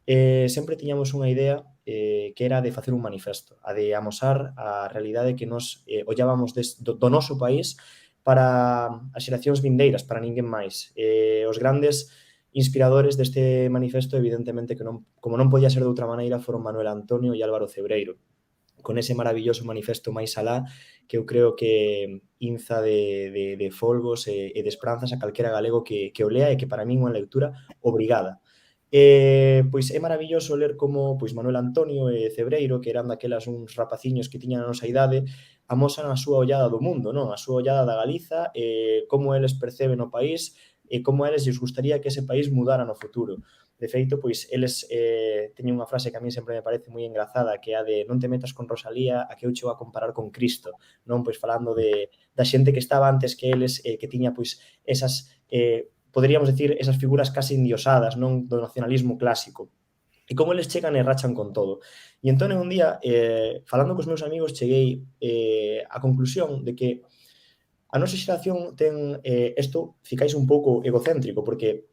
sempre tiñamos unha idea que era de facer un manifesto, a de amosar a realidade que nos ollábamos do noso país para as xeracións vindeiras, para ninguén máis. Os grandes inspiradores deste manifesto, evidentemente, que non, como non podía ser de outra maneira, foron Manuel Antonio e Álvaro Cebreiro, con ese maravilloso manifesto Máis alá, que eu creo que inza de folgos e de esperanzas a calquera galego que o lea, e que para min é unha lectura obrigada. Pois é maravilloso ler como pois Manuel Antonio e Cebreiro, que eran daquelas uns rapaciños que tiñan a nosa idade, amosan a súa ollada do mundo, non? A súa ollada da Galiza, como eles perceben o país e como a eles lles gustaría que ese país mudara no futuro. De feito, pois, eles teñen unha frase que a mí sempre me parece moi engrazada, que é a de non te metas con Rosalía, a que eu chego a comparar con Cristo, non? Pois falando da xente que estaba antes que eles, que tiña, pois, esas, poderíamos decir, esas figuras casi endiosadas, non? Do nacionalismo clásico. E como eles chegan e rachan con todo. E entón, un día, falando cos meus amigos, cheguei á conclusión de que a nosa xeración ten, isto ficáis un pouco egocéntrico, porque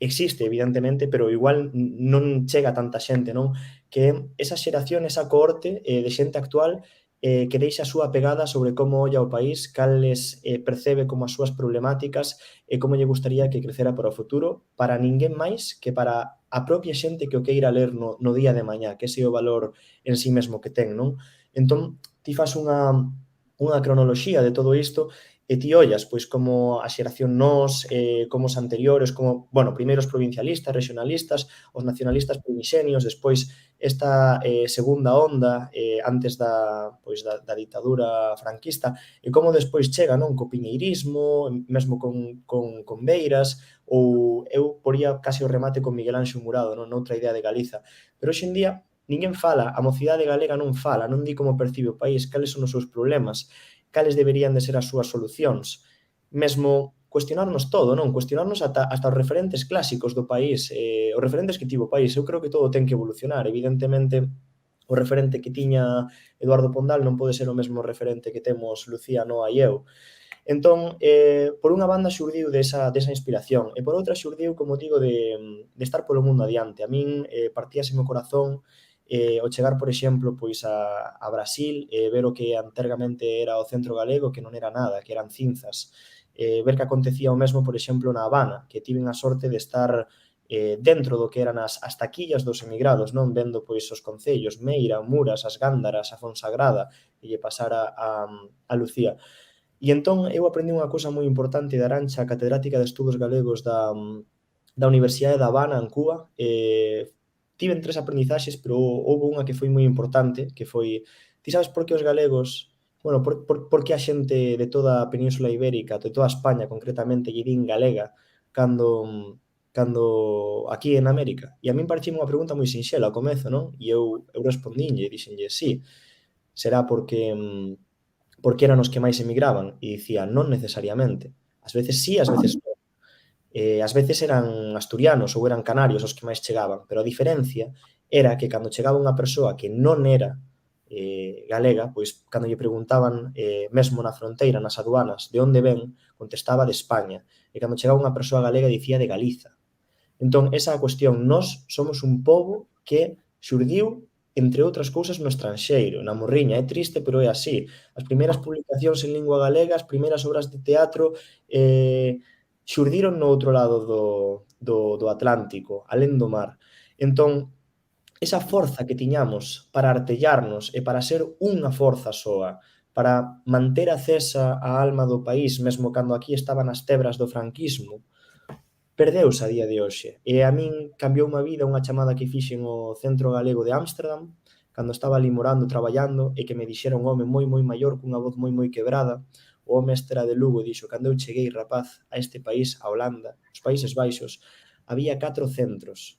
existe, evidentemente, pero igual non chega a tanta xente, non? Que esa xeración, esa cohorte de xente actual que deixa a súa pegada sobre como olla o país, cales percebe como as súas problemáticas e como lle gustaría que crecera para o futuro, para ninguén máis que para a propia xente que o queira ler no día de mañá, que ese é o valor en sí mesmo que ten, non? Entón, ti fas unha cronoloxía de todo isto e ti ollas, pois, como a xeración nós, como os anteriores, como, bueno, primeiro os provincialistas, regionalistas, os nacionalistas primixenios, despois esta segunda onda, antes pois, da ditadura franquista, e como despois chega, non, co piñeirismo, mesmo con Beiras, ou eu poría case o remate con Miguel Anxo Murado, non, noutra idea de Galiza. Pero hoxe en día ninguén fala, a mocidade galega non fala, non di como percibe o país, cales son os seus problemas, cales deberían de ser as súas solucións. Mesmo cuestionarnos todo, non? Cuestionarnos hasta os referentes clásicos do país, os referentes que tivo o país. Eu creo que todo ten que evolucionar. Evidentemente, o referente que tiña Eduardo Pondal non pode ser o mesmo referente que temos Lucía Noa e eu. Entón, por unha banda xurdiu desa inspiración e por outra xurdiu, como digo, de estar polo mundo adiante. A min partíaseme o corazón o chegar, por exemplo, pois a Brasil e ver o que antergamente era o centro galego, que non era nada, que eran cinzas. Ver que acontecía o mesmo, por exemplo, na Habana, que tiven a sorte de estar dentro do que eran as taquillas dos emigrados, non? Vendo pois os concellos, Meira, Muras, as Gándaras, a Fonsagrada, e lle pasara a Lucía. E entón eu aprendi unha cousa moi importante de Arantxa, catedrática de Estudos Galegos da Universidade da Habana, en Cuba. Tiven 3 aprendizaxes, pero houve unha que foi moi importante, que foi: ti sabes por que os galegos, bueno, por que a xente de toda a Península Ibérica, de toda España concretamente, lle din galega cando aquí en América? E a min parecime unha pregunta moi sinxela ao comezo, non? E eu respondinlle e dixenlle: sí, será porque eran os que máis emigraban, e dicía, non necesariamente. Ás veces sí, ás veces non. Ás veces eran asturianos ou eran canarios os que máis chegaban, pero a diferencia era que cando chegaba unha persoa que non era galega, pois cando lle preguntaban mesmo na fronteira, nas aduanas, de onde ven, contestaba de España. E cando chegaba unha persoa galega dicía de Galiza. Entón, esa é a cuestión. Nós somos un pobo que xurdiu, entre outras cousas, no estranxeiro, na Morriña. É triste, pero é así. As primeiras publicacións en lingua galega, as primeiras obras de teatro, xurdiron no outro lado do Atlántico, alén do mar. Entón, esa forza que tiñamos para artellarnos e para ser unha forza soa, para manter acesa a alma do país, mesmo cando aquí estaban as tebras do franquismo, perdeuse a día de hoxe. E a min cambioume a vida unha chamada que fixen ao Centro Galego de Ámsterdam, cando estaba ali morando, traballando, e que me dixera un home moi, moi maior, cunha voz moi, moi quebrada. O home este era de Lugo, dixo: cando eu cheguei, rapaz, a este país, a Holanda, os Países Baixos, había 4 centros.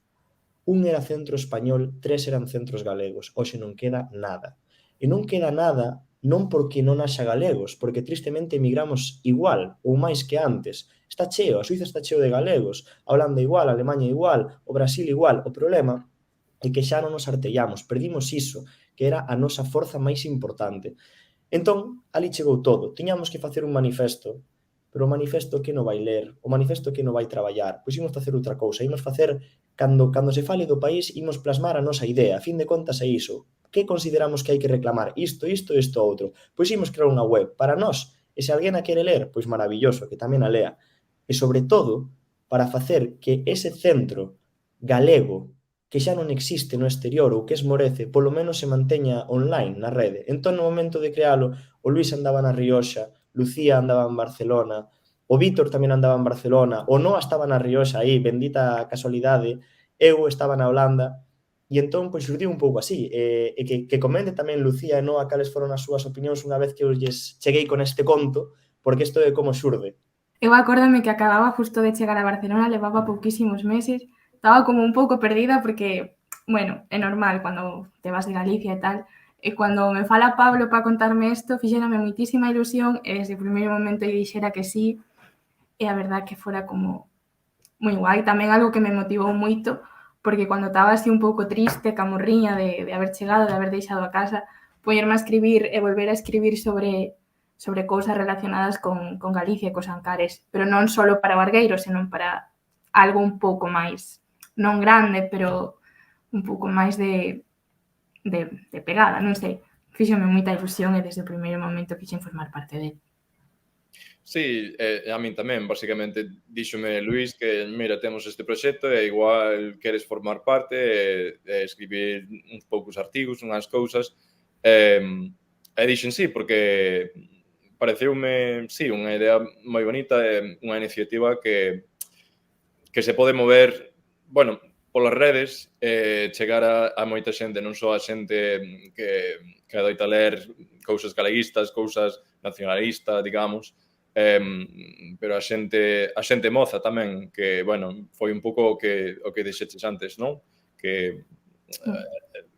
Un era centro español, 3 eran centros galegos. Hoxe non queda nada. E non queda nada non porque non haxa galegos, porque tristemente emigramos igual ou máis que antes. Está cheo, a Suiza está cheo de galegos, a Holanda igual, a Alemanha igual, o Brasil igual. O problema é que xa non nos artellamos, perdimos iso, que era a nosa forza máis importante. Entón, ali chegou todo. Tiñamos que facer un manifesto. pero o manifesto que non vai ler, o manifesto que non vai traballar, pois imos facer outra cousa, imos facer, cando se fale do país, imos plasmar a nosa idea, a fin de contas é iso, que consideramos que hai que reclamar, isto, outro, pois imos crear unha web para nós, e se alguén a quere ler, pois maravilloso, que tamén a lea, e sobre todo, para facer que ese centro galego que xa non existe no exterior ou que esmorece, polo menos se manteña online na rede. Entón, no momento de crealo, o Luís andaba na Rioxa, Lucía andaba en Barcelona, o Vítor tamén andaba en Barcelona, o Noa estaba na Rioxa aí, bendita casualidade, eu estaba na Holanda, e entón, pois, xurdiu un pouco así, e que comente tamén Lucía e Noa cales foron as súas opinións unha vez que eu lles cheguei con este conto, porque isto é como xurde. Eu acórdame que acababa justo de chegar a Barcelona, levaba pouquísimos meses, estaba como un pouco perdida porque, bueno, é normal cando te vas de Galicia e tal, e cando me fala Pablo para contarme isto, fixérame moitísima ilusión e desde o primeiro momento lle dixera que sí, e a verdad que fora como moi guai, tamén algo que me motivou moito, porque cando estaba así un pouco triste, camorriña de haber chegado, de haber deixado a casa, poñerme a escribir e volver a escribir sobre cousas relacionadas con Galicia e cos Ancares, pero non só para Bargueiro, senón para algo un pouco máis, non grande, pero un pouco máis de pegada, non sei. Fíxome moita ilusión e desde o primeiro momento quixen formar parte dele. Sí, a min tamén, basicamente, díxome Luís que, mira, temos este proxecto e igual queres formar parte e escribir uns poucos artigos, unhas cousas, e dixen sí, porque pareceume, sí, unha idea moi bonita e unha iniciativa que se pode mover, bueno, polas redes, chegar a moita xente, non só a xente que adoita ler cousas galeguistas, cousas nacionalistas, digamos, pero a xente moza tamén, que, bueno, foi un pouco o que dixeches antes, non? Que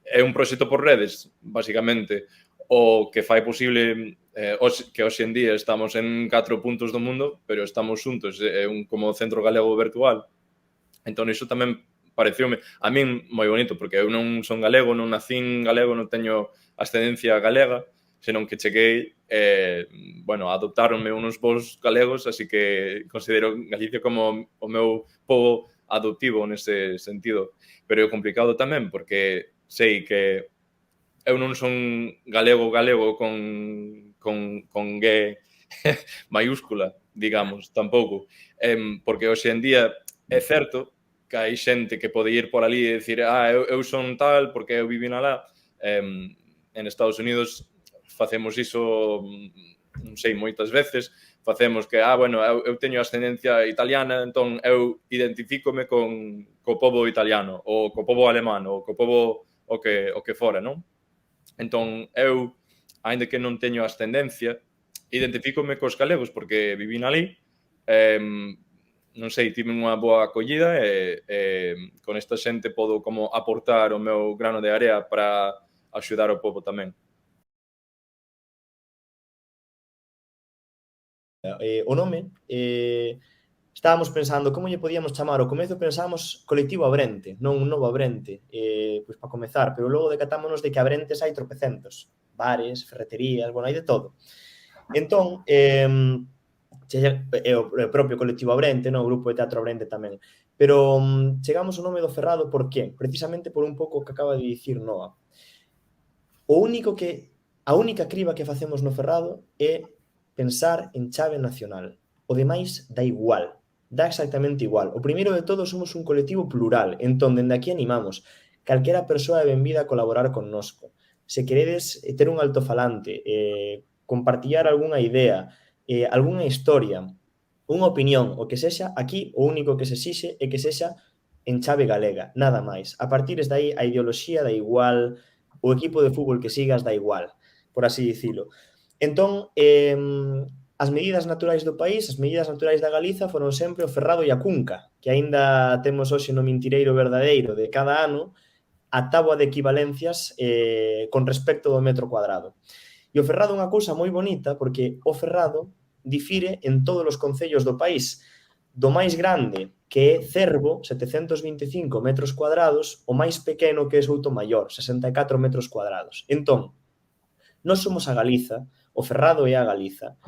é un proxecto por redes, basicamente, o que fai posible que hoxe en día estamos en 4 puntos do mundo, pero estamos xuntos, é un como centro galego virtual. Entón, iso tamén pareceume a min moi bonito, porque eu non son galego, non nacín galego, non teño ascendencia galega, senón que cheguei, bueno, adoptáronme unos bons galegos, así que considero Galicia como o meu pobo adoptivo nese sentido. Pero é complicado tamén, porque sei que eu non son galego con G maiúscula, digamos, tampouco. Porque hoxe en día é certo que hai xente que pode ir por ali e dicir eu son tal porque eu vivi alá. En Estados Unidos facemos iso, non sei, moitas veces, facemos que, bueno, eu teño ascendencia italiana, entón eu identifícome co pobo italiano, ou co pobo alemán, ou co pobo o que fora, non? Entón, eu, aínda que non teño ascendencia, identifícome cos galegos porque vivín ali, non sei, tive unha boa acollida e con esta xente podo como aportar o meu grano de area para axudar o pobo tamén. O nome, estábamos pensando como lle podíamos chamar, ao comezo pensábamos colectivo Abrente, non un novo Abrente, pois para comezar, pero logo decatámonos de que Abrentes hai tropecentos, bares, ferreterías, bueno, hai de todo. Entón, o propio colectivo Abrente, no? O grupo de teatro Abrente tamén, pero chegamos ao nome do Ferrado por qué? Precisamente por un pouco que acaba de dicir Noa. A única criba que facemos no Ferrado é pensar en chave nacional. O demais dá igual, dá exactamente igual. O primeiro de todo, somos un colectivo plural, entón, dende aquí animamos. Calquera persoa é benvida a colaborar connosco. Se queredes ter un altofalante, compartillar algunha idea, algunha historia, unha opinión, o que sexa, aquí o único que se exixe é que sexa en chave galega, nada máis. A partir de aí, a ideoloxía dá igual, o equipo de fútbol que sigas dá igual, por así dicilo. Entón, as medidas naturais do país, as medidas naturais da Galiza foron sempre o Ferrado e a Cunca, que aínda temos hoxe no mintireiro verdadeiro de cada ano a táboa de equivalencias con respecto do metro cuadrado. E o Ferrado é unha cousa moi bonita porque o Ferrado difire en todos os concellos do país. Do máis grande, que é Cervo, 725 metros cuadrados, o máis pequeno que é Soutomaior, 64 metros cuadrados. Entón, nós somos a Galiza, o Ferrado é a Galiza.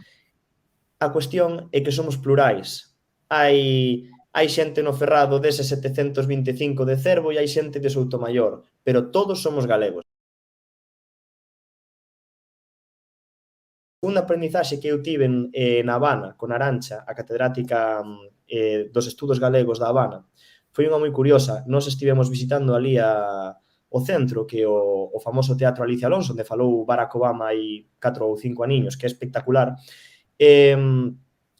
a cuestión é que somos plurais. Hai xente no Ferrado dese 725 de Cervo e hai xente de Soutomaior, pero todos somos galegos. Unha aprendizaxe que eu tiven na Habana con Arantxa, a catedrática dos estudos galegos da Habana, foi unha moi curiosa. Nós estivemos visitando ali o centro, que é o famoso Teatro Alicia Alonso, onde falou Barack Obama hai 4 ou 5 aniños, que é espectacular.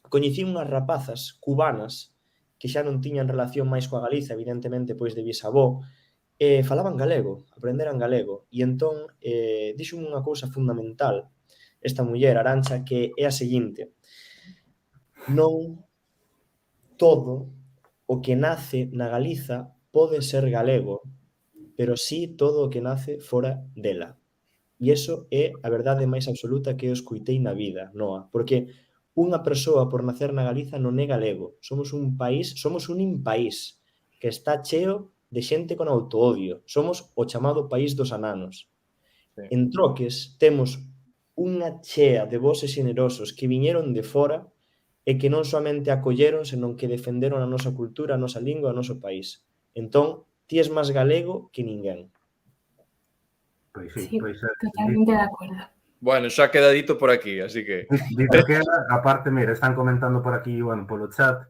Coñecín unhas rapazas cubanas que xa non tiñan relación máis coa Galiza, evidentemente, pois de bisavó, falaban galego, aprenderan galego, e entón dixo unha cousa fundamental esta muller, Arantxa, que é a seguinte: non todo o que nace na Galiza pode ser galego, pero sí todo o que nace fora dela. E iso é a verdade máis absoluta que eu escuitei na vida, Noa, porque unha persoa por nacer na Galiza non é galego. Somos un país que está cheo de xente con autoodio. Somos o chamado país dos ananos. Sí. En troques, temos unha chea de voces xenerosos que viñeron de fora e que non soamente acolleron, senón que defenderon a nosa cultura, a nosa lingua, o noso país. Entón, ti és máis galego que ninguén. Pois sí, Sí, pois totalmente de acuerdo. Bueno, xa queda dito por aquí, así que... dito queda, aparte, mira, están comentando por aquí, bueno, polo chat,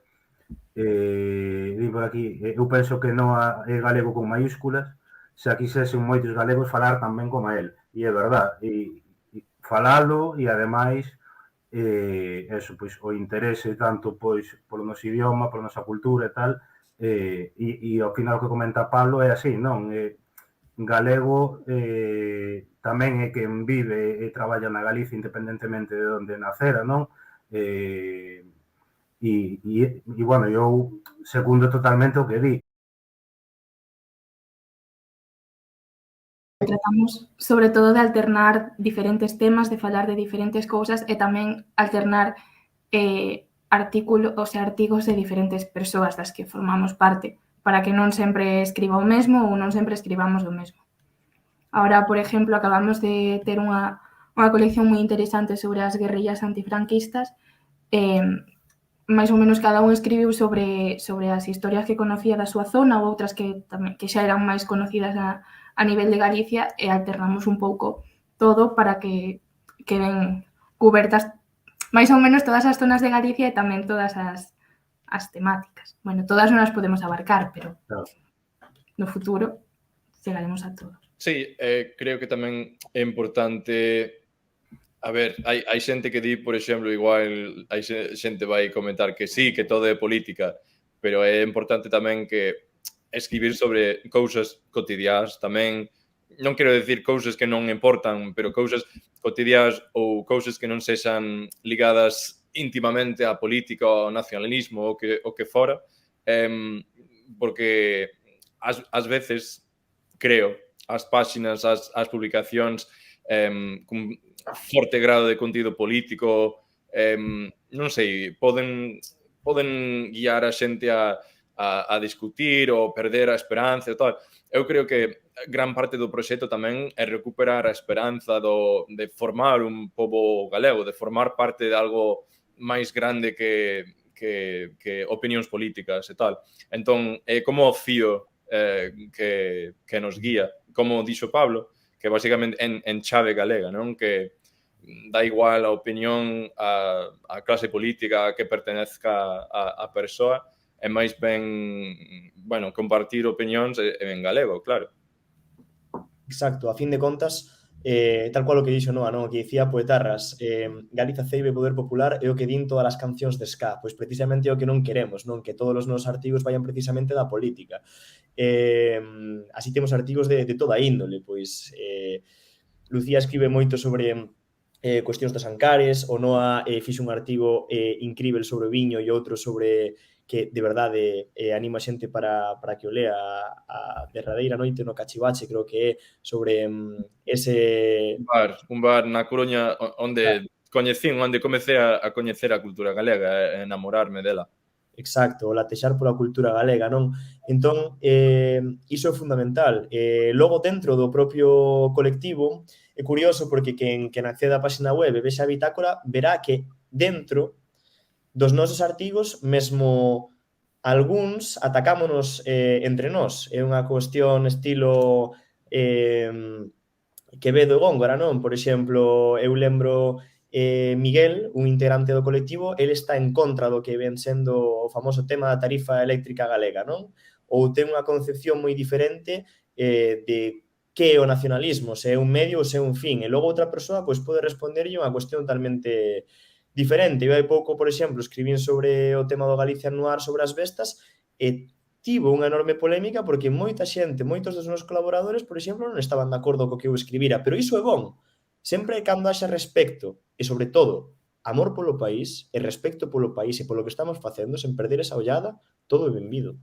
di por aquí, eu penso que non é galego con mayúsculas, xa quixesen moitos galegos falar tamén como el, e é verdad, e falalo, e ademais, eso, pois, o interese tanto, pois, polo noso idioma, pola nosa cultura e tal, e ao final o que comenta Pablo é así, non? Galego tamén é quen vive e traballa na Galicia independentemente de onde nacera, non? E, bueno, eu segundo totalmente o que di. Tratamos sobre todo de alternar diferentes temas, de falar de diferentes cousas e tamén alternar artigos de diferentes persoas das que formamos parte, para que non sempre escriba o mesmo ou non sempre escribamos o mesmo. Ahora, por exemplo, acabamos de ter unha colección moi interesante sobre as guerrillas antifranquistas, máis ou menos cada un escribiu sobre as historias que conocía da súa zona ou outras que xa eran máis conocidas a nivel de Galicia, e alternamos un pouco todo para que queden cubertas máis ou menos todas as zonas de Galicia e tamén todas as temáticas. Bueno, todas non as podemos abarcar, pero no futuro chegaremos a todos. Sí, creo que tamén é importante... A ver, hai xente que di, por exemplo, igual hai xente vai comentar que sí, que todo é política, pero é importante tamén que escribir sobre cousas cotidiás tamén, non quero decir cousas que non importan, pero cousas cotidiás ou cousas que non sexan ligadas íntimamente á política ou ao nacionalismo ou que fora, porque ás veces, creo, as páxinas, as publicacións con forte grado de contido político, non sei, poden guiar a xente a discutir ou perder a esperanza e tal. Eu creo que gran parte do proxecto tamén é recuperar a esperanza de formar un pobo galego, de formar parte de algo máis grande que opinións políticas e tal. Entón, é como o fío que nos guía, como dixo Pablo, que basicamente en chave galega, non? Que dá igual a opinión a clase política que pertenezca a persoa, é máis ben, bueno, compartir opinións en galego, claro. Exacto, a fin de contas, tal cual o que dixo Noa, non? O que dicía Poetarras, Galiza ceibe poder popular é o que din todas as cancións de ska, pois precisamente é o que non queremos, non? Que todos os nosos artigos vayan precisamente da política. Así temos artigos de toda índole, pois Lucía escribe moito sobre cuestións das Ancares, o Noa fixo un artigo incrível sobre o viño e outro sobre que de verdade anima a xente para que o lea a derradeira noite no Cachivache, creo que é sobre ese... Un bar na Coruña onde coñecín, onde comecei a coñecer a cultura galega e enamorarme dela. Exacto, o latexar pola cultura galega, non? Entón, iso é fundamental. Logo, dentro do propio colectivo, é curioso porque quen acceda á página web e vexa a bitácora verá que dentro dos nosos artigos, mesmo algúns atacámonos entre nós. É unha cuestión estilo Quevedo e Góngora, non? Por exemplo, eu lembro Miguel, un integrante do colectivo, ele está en contra do que ven sendo o famoso tema da tarifa eléctrica galega, non? Ou ten unha concepción moi diferente de que é o nacionalismo, se é un medio ou se é un fin, e logo outra persoa pois, pode responderlle unha cuestión totalmente diferente. Eu hai pouco, por exemplo, escribín sobre o tema do Galicia Noir sobre as bestas e tivo unha enorme polémica porque moita xente, moitos dos meus colaboradores, por exemplo, non estaban de acordo co que eu escribira, pero iso é bon. Sempre cando haxa respecto e, sobre todo, amor polo país e respecto polo país e polo que estamos facendo, sen perder esa ollada, todo é benvido.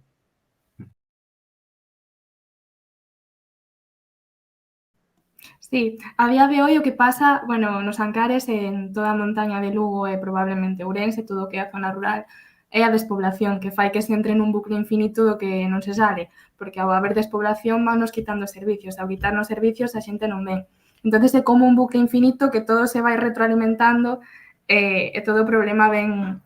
Sí, a día de hoy o que pasa, bueno, nos Ancares, en toda a montaña de Lugo e probablemente Ourense, todo o que é a zona rural, é a despoblación, que fai que se entre nun bucle infinito do que non se sale, porque ao haber despoblación vannos quitando servicios, ao quitarnos servicios a xente non ven. Entonces é como un bucle infinito que todo se vai retroalimentando e todo o problema ven,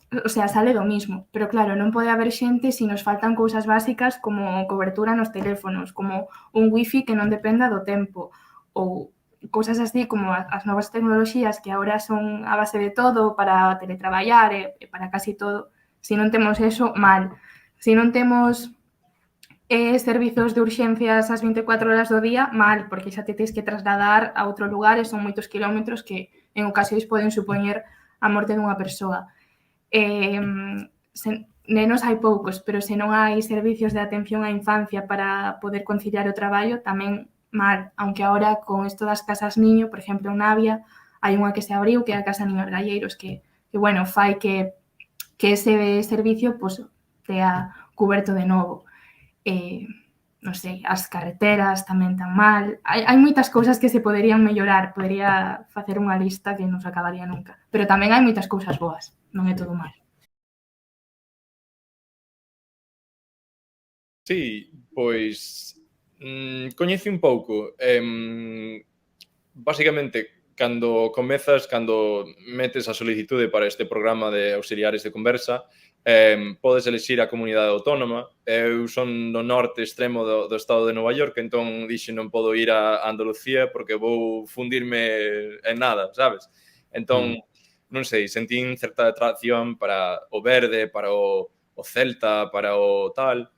o sea, sale do mismo. Pero claro, non pode haber xente se nos faltan cousas básicas como cobertura nos teléfonos, como un wifi que non dependa do tempo, ou cousas así como as novas tecnoloxías que agora son a base de todo para teletraballar e para casi todo. Se non temos eso, mal. Se non temos servizos de urxencias as 24 horas do día, mal, porque xa te tens que trasladar a outro lugar e son moitos kilómetros que en ocasións poden supoñer a morte dunha persoa. Nenos hai poucos, pero se non hai servicios de atención á infancia para poder conciliar o traballo, tamén mal, aunque agora con isto das casas niño, por exemplo, en Navia, hai unha que se abriu, que é a Casa Niños Galleiros, que bueno, fai que ese servicio pues, tea cuberto de novo. Non sei, as carreteras tamén tan mal. Hai moitas cousas que se poderían mellorar, podería facer unha lista que non se acabaría nunca, pero tamén hai moitas cousas boas, non é todo mal. Sí, pois coñece un pouco. Basicamente, cando metes a solicitude para este programa de auxiliares de conversa, podes elixir a comunidade autónoma. Eu son do norte extremo do estado de Nova York, entón dixen non podo ir a Andalucía porque vou fundirme en nada, sabes? Entón, non sei, sentín certa atracción para o verde, para o Celta, para o tal.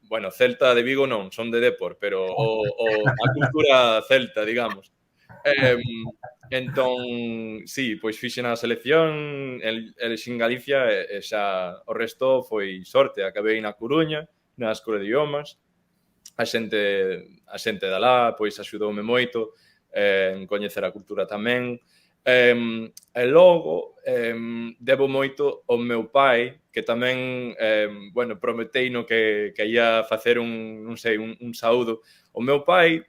Bueno, Celta de Vigo non, son de Depor, pero a cultura celta, digamos. Entón, sí, pois fixen a selección, elexín Galicia e xa o resto foi sorte. Acabei na Coruña, na Escola de Idiomas. A xente de alá, pois axudoume moito en coñecer a cultura tamén. E logo, debo moito ao meu pai, que tamén, bueno, prometeino que ia facer un saúdo. O meu pai,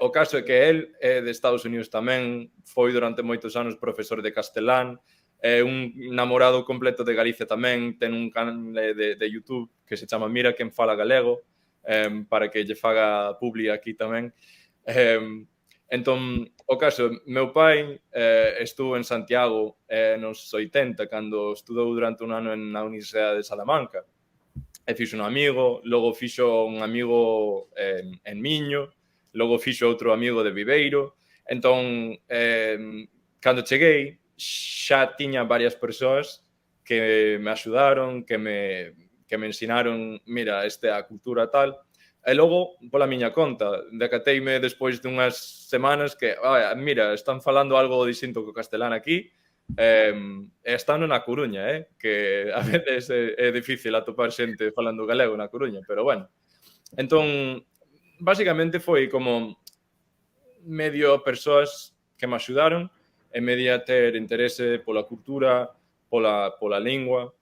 o caso é que el é de Estados Unidos tamén, foi durante moitos anos profesor de castelán, é un namorado completo de Galicia tamén, ten un canal de YouTube que se chama Mira quen fala galego, para que lle faga publi aquí tamén. Entón, o caso, meu pai estuvo en Santiago nos 80, cando estudou durante un ano na Universidade de Salamanca, e fixo un amigo, logo fixo un amigo en Miño, logo fixo outro amigo de Viveiro. Entón, cando cheguei, xa tiña varias persoas que me axudaron, que me ensinaron, mira, esta é a cultura tal. E logo, pola miña conta, decateime despois dunhas semanas que, mira, están falando algo distinto co castelán aquí, e están na Coruña, que a veces é difícil atopar xente falando galego na Coruña, pero bueno. Entón, basicamente foi como medio persoas que me axudaron e media ter interese pola cultura, pola lingua.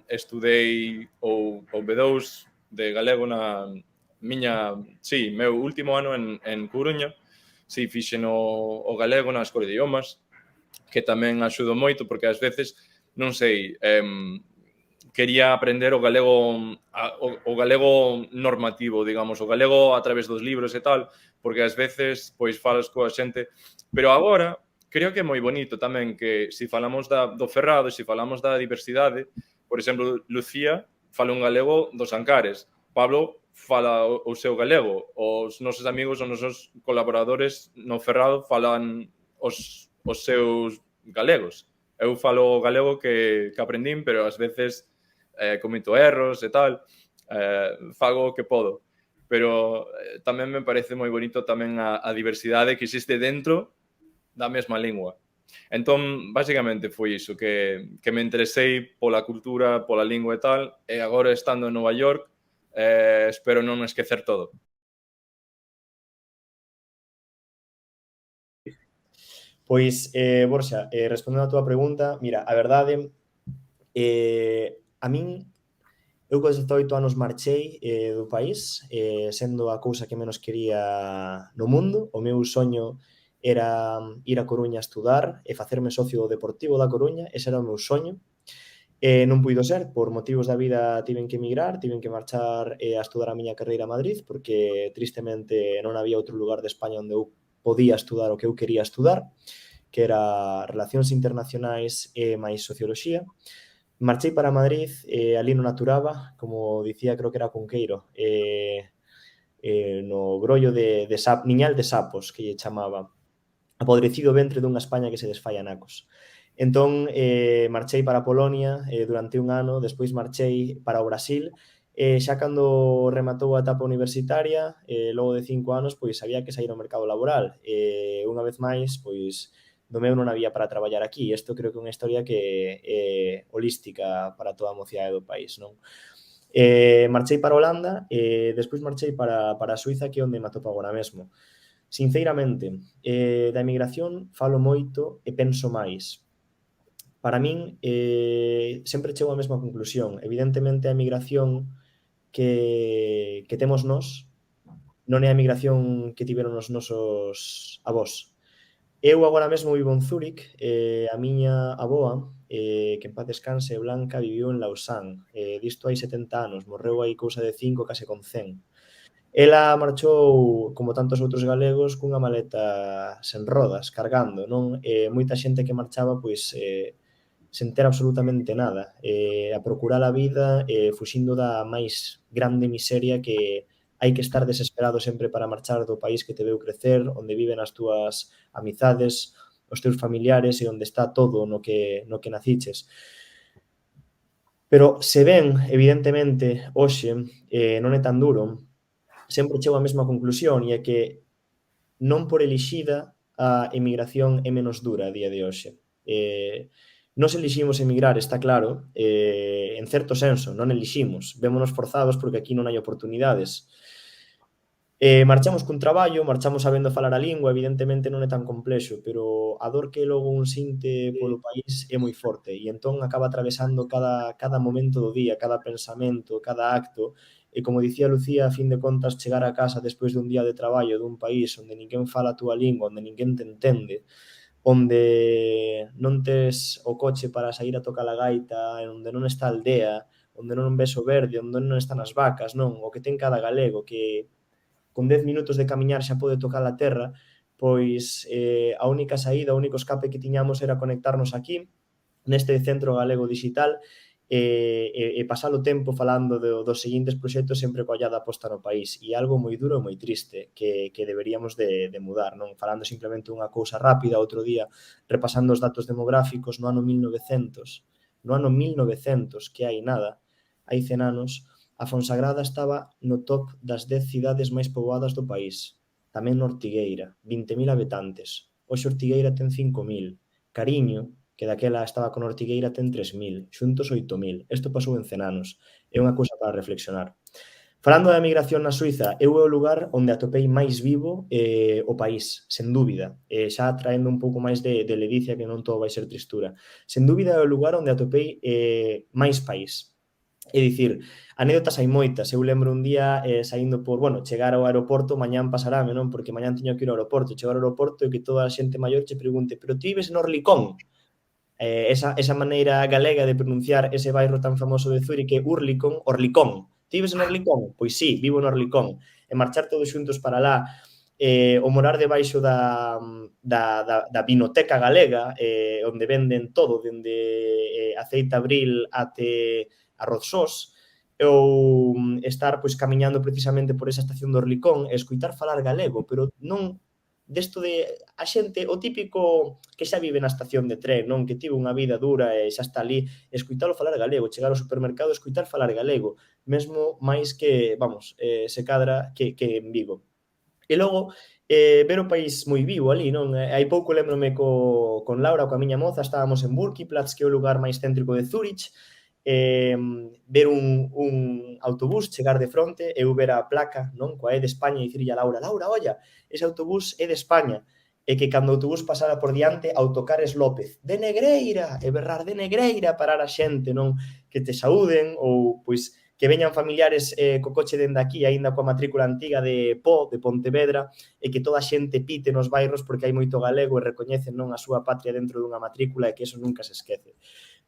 Estudei o B2 de galego na miña, sí, meu último ano en Coruña. Sí, fixen o galego na Escola de Idiomas, que tamén axudou moito, porque ás veces, non sei, quería aprender o galego normativo, digamos, o galego a través dos libros e tal, porque ás veces, pois, falas coa xente. Pero agora, creo que é moi bonito tamén que se falamos do Ferrado, se falamos da diversidade, por exemplo, Lucía fala un galego dos Ancares, Pablo fala o seu galego, os nosos amigos, os nosos colaboradores no Ferrado falan os seus galegos. Eu falo o galego que aprendín, pero ás veces comito erros e tal, fago o que podo. Pero tamén me parece moi bonito tamén a diversidade que existe dentro da mesma lingua. Entón, basicamente foi iso, que me interesei pola cultura, pola lingua e tal, e agora estando en Nova York, espero non esquecer todo. Pois, Borxa, respondendo a túa pregunta, mira, a verdade, a min, eu con 18 anos marchei do país, sendo a cousa que menos quería no mundo. O meu soño era ir a Coruña a estudar e facerme socio deportivo da Coruña, ese era o meu soño. Non puido ser, por motivos da vida tiven que emigrar, tiven que marchar a estudar a miña carreira a Madrid, porque tristemente non había outro lugar de España onde eu podía estudar o que eu quería estudar, que era Relacións Internacionais e máis Socioloxía. Marchei para Madrid, ali no Naturaba, como dicía, creo que era Cunqueiro, no grollo de niñal de sapos, que lle chamaba, apodrecido ventre dunha España que se desfai a nacos. Entón, marchei para Polonia durante un ano, despois marchei para o Brasil, xa cando rematou a etapa universitaria, logo de 5 anos, pois había que sair ao mercado laboral. Unha vez máis, pois, do meu non había para traballar aquí. Isto creo que é unha historia que é holística para toda a mocidade do país, non? Marchei para Holanda e despois marchei para a Suiza, que é onde me atopo agora mesmo. Sinceramente, da emigración falo moito e penso máis. Para min, sempre chego á mesma conclusión. Evidentemente, a emigración que temos nós non é a emigración que tiveron os nosos avós. Eu agora mesmo vivo en Zúrich, a miña avoa, que en paz descanse, Blanca, viviu en Lausanne, disto hai 70 anos, morreu aí cousa de 5, case con 100. Ela marchou, como tantos outros galegos, cunha maleta sen rodas, cargando, non? Moita xente que marchaba, pois, sen ter absolutamente nada, a procurar a vida, fuxindo da máis grande miseria que hai que estar desesperado sempre para marchar do país que te veu crecer, onde viven as túas amizades, os teus familiares e onde está todo no que naciches. Pero se ven, evidentemente, hoxe, non é tan duro, sempre chego á mesma conclusión, e é que non por elixida a emigración é menos dura a día de hoxe. Nos eliximos emigrar, está claro, en certo senso, non eliximos, vémonos forzados porque aquí non hai oportunidades. Marchamos cun traballo, marchamos sabendo falar a lingua, evidentemente non é tan complexo, pero a dor que logo un sinte polo país é moi forte e entón acaba atravesando cada momento do día, cada pensamento, cada acto. E como dicía Lucía, a fin de contas, chegar a casa despois dun día de traballo dun país onde ninguén fala a túa lingua, onde ninguén te entende, onde non tes o coche para sair a tocar a gaita, onde non está a aldea, onde non ves o verde, onde non están as vacas, non? O que ten cada galego, que con 10 minutos de camiñar xa pode tocar a terra, pois a única saída, o único escape que tiñamos era conectarnos aquí, neste centro galego digital, e pasar o tempo falando dos seguintes proxectos sempre coa ollada posta no país. E algo moi duro e moi triste que deberíamos de mudar, non? Falando simplemente unha cousa rápida, outro día, repasando os datos demográficos no ano 1900, que hai nada, hai 100 anos, a Fonsagrada estaba no top das 10 cidades máis poboadas do país. Tamén no Ortigueira, 20.000 habitantes. Hoxe Ortigueira ten 5.000. Cariño, que daquela estaba con Ortigueira, ten 3.000. Xuntos 8.000. Isto pasou en 100 anos. É unha cousa para reflexionar. Falando da emigración na Suiza, eu é o lugar onde atopei máis vivo o país, sen dúbida. Xa traendo un pouco máis de ledicia, que non todo vai ser tristura. Sen dúbida é o lugar onde atopei máis país. É dicir, anécdotas hai moitas. Eu lembro un día saindo por, chegar ao aeroporto, mañán pasarame, non? Porque mañán teño que ir ao aeroporto. Chegar ao aeroporto e que toda a xente maior che pregunte: pero ti vives en Orlicón? Esa maneira galega de pronunciar ese bairro tan famoso de Zúrich, que é Orlicón. Ti vives en Orlicón? Pois sí, vivo en Orlicón. E marchar todos xuntos para lá, o morar debaixo da vinoteca galega, onde venden todo, dende aceite abril até arroz sós, ou estar pois camiñando precisamente por esa estación do Orlicón e escoitar falar galego, pero non desto de a xente, o típico que xa vive na estación de tren, non, que tivo unha vida dura e xa está ali, escoitalo falar galego, chegar ao supermercado e escoitar falar galego, mesmo máis que, vamos, se cadra que en Vigo. E logo, ver o país moi vivo ali, non? Hai pouco lembrome con Laura, coa miña moza, estábamos en Burkiplatz, que é o lugar máis céntrico de Zurich, ver un autobús chegar de fronte, eu ver a placa, non, coa E de España, e dicirlle a Laura, Laura, olla, ese autobús é de España, e que cando o autobús pasara por diante, Autocares López, de Negreira, e berrar de Negreira, parar a xente, non, que te saúden, ou, pois, que veñan familiares co coche dende aquí, aínda coa matrícula antiga de Po, de Pontevedra, e que toda a xente pite nos bairros porque hai moito galego e recoñecen non a súa patria dentro dunha matrícula e que eso nunca se esquece.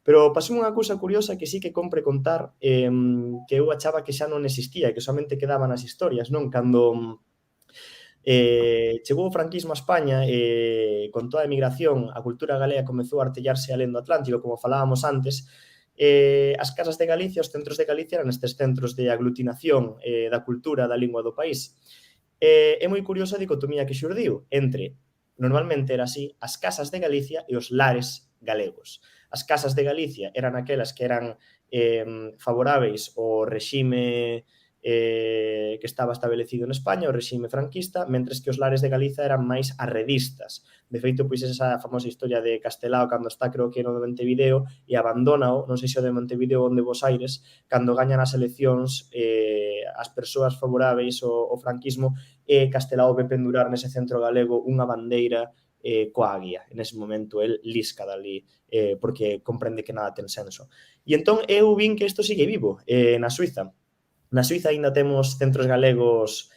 Pero pasou unha cousa curiosa que sí que compre contar, que eu achaba que xa non existía, que somente quedaban as historias, non? Cando chegou o franquismo a España, con toda a emigración, a cultura galega comezou a artellarse alén do Atlántico, como falábamos antes, as casas de Galicia, os centros de Galicia eran estes centros de aglutinación da cultura da lingua do país. É moi curiosa a dicotomía que xurdiu entre, normalmente era así, as casas de Galicia e os lares galegos. As casas de Galicia eran aquelas que eran favoráveis ao regime que estaba establecido en España, o regime franquista, mentres que os lares de Galiza eran máis arredistas. De feito, pois esa famosa historia de Castelao cando está, creo que no de Montevideo, e abandónao, non sei se o de Montevideo ou de Bos Aires, cando gañan as eleccións as persoas favoráveis ao franquismo, e Castelao ve pendurar nese centro galego unha bandeira coa águia. En ese momento, el lisca dali, porque comprende que nada ten senso. E entón, eu vin que isto sigue vivo na Suiza. Na Suiza aínda temos centros galegos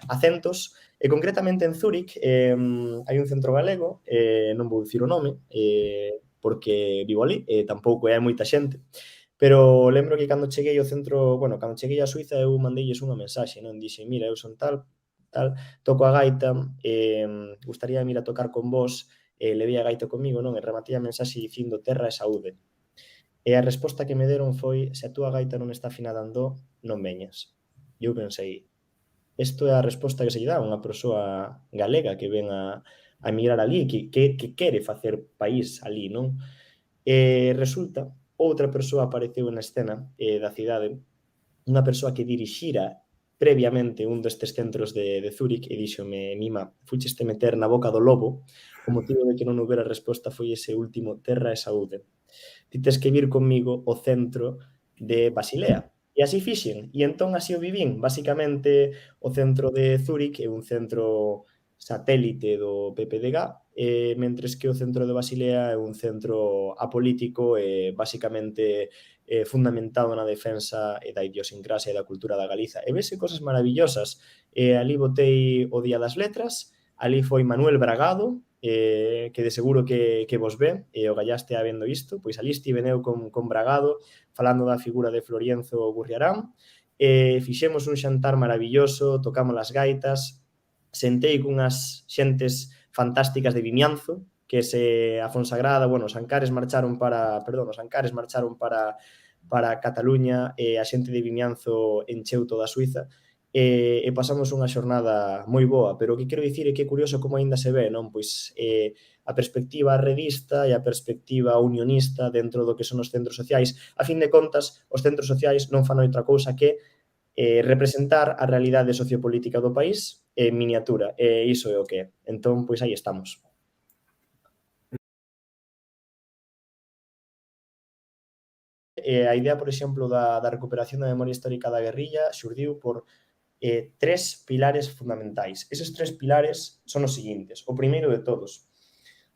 acentos, e concretamente en Zúrich hai un centro galego, non vou dicir o nome, porque vivo ali, tampouco hai moita xente, pero lembro que cando cheguei ao centro, bueno, cando cheguei a Suiza eu mandeilles unha mensaxe, non? Dixen, mira, eu son tal, toco a gaita, gustaría ir a tocar con vos, levei a gaita comigo, non? E rematei a mensaxe dicindo terra e saúde. E a resposta que me deron foi, se a túa gaita non está afinada en do, non veñas. E eu pensei, isto é a resposta que se lle dá a unha persoa galega que ven a emigrar ali, que quere facer país ali, non? E resulta, outra persoa apareceu na escena da cidade, unha persoa que dirixira previamente un destes centros de Zúrich e díxome, Mima, fucheste meter na boca do lobo, o motivo de que non houbera resposta foi ese último terra e saúde. Ti tes que vir comigo ao centro de Basilea. E así fixen, e entón así o vivín. Basicamente, o centro de Zúrich é un centro satélite do PPDG, mentres que o centro de Basilea é un centro apolítico e basicamente fundamentado na defensa da idiosincrasia e da cultura da Galiza. E vese cosas maravillosas. Ali botei o Día das Letras, ali foi Manuel Bragado, que de seguro que vos ve, e o gallaste vendo isto, pois ali estiven eu con Bragado, falando da figura de Florienzo Gurriarán, fixemos un xantar maravilloso, tocamos as gaitas, sentei cunhas xentes fantásticas de Vimianzo, que se a Fonsagrada, bueno, os Ancares marcharon para Cataluña, e a xente de Vimianzo encheu toda a Suiza, e pasamos unha xornada moi boa, pero o que quero dicir é que é curioso como aínda se ve, non? Pois a perspectiva arredista e a perspectiva unionista dentro do que son os centros sociais. A fin de contas, os centros sociais non fan outra cousa que representar a realidade sociopolítica do país en miniatura, e iso é o que é. Entón, pois aí estamos. A idea, por exemplo, da recuperación da memoria histórica da guerrilla xurdiu por tres pilares fundamentais. Eses tres pilares son os seguintes. O primeiro de todos,